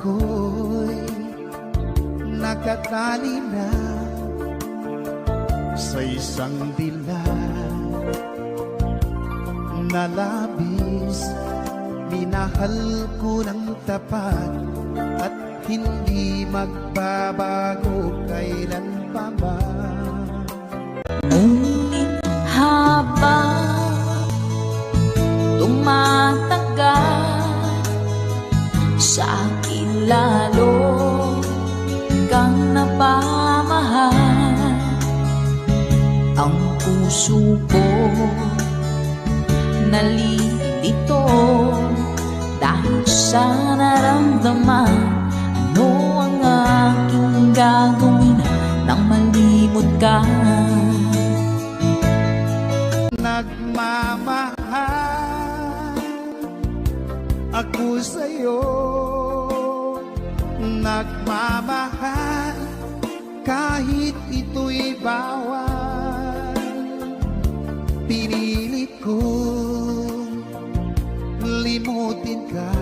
ako'y nakatali na sa isang dilag na labis. Minahal ko ng tapat at hindi magbabago kailan pa man. Ngunit habang tumatagal, sa akin lalo kang napamahal. Ang puso ko nalilito dahil sa naramdaman. Ano ang aking gagawin nang malimot ka? Nagmamahal ako sa'yo, nagmamahal kahit ito'y bawal. Pinilit kong limutin ka,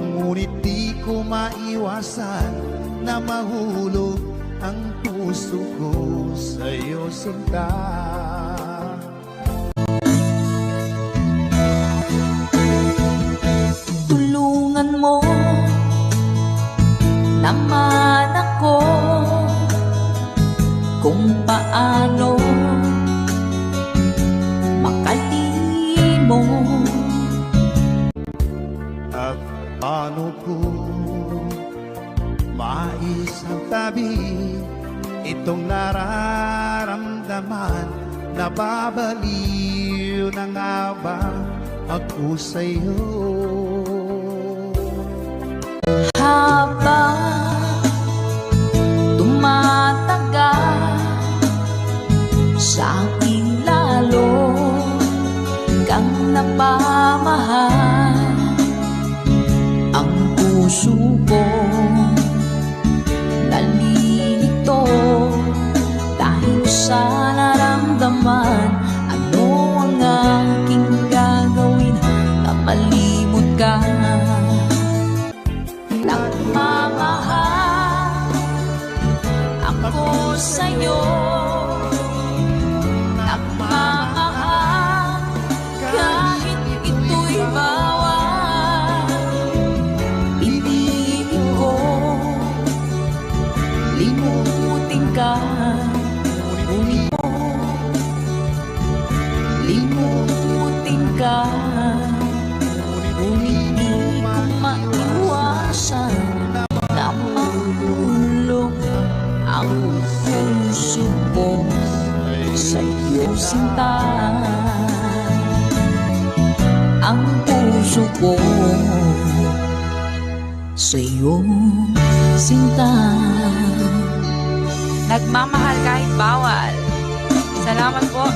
ngunit di ko maiwasan na mahulog ang puso ko sa'yo, sinta. Tulungan mo naman ako kung paano makalimot. At paano ko maisantabi itong nararamdaman? Nababaliw na nga ba ako sa'yo? Habang tumatagal, sa akin lalo kang napamahal. Ang puso ko nalilito dahil sa naramdaman. Ano ang aking gagawin na malimot ka? Nagmamahal ako sa'yo, nagmamahal kahit ito'y bawal. Piniling ko limutin ka, ngunit mo limutin ka. Ngunit di ko maiwasan na mahulog ang puso ko sa'yo, sinta. Ang puso ko sa'yo, sinta. Nagmamahal kahit bawal. Salamat po.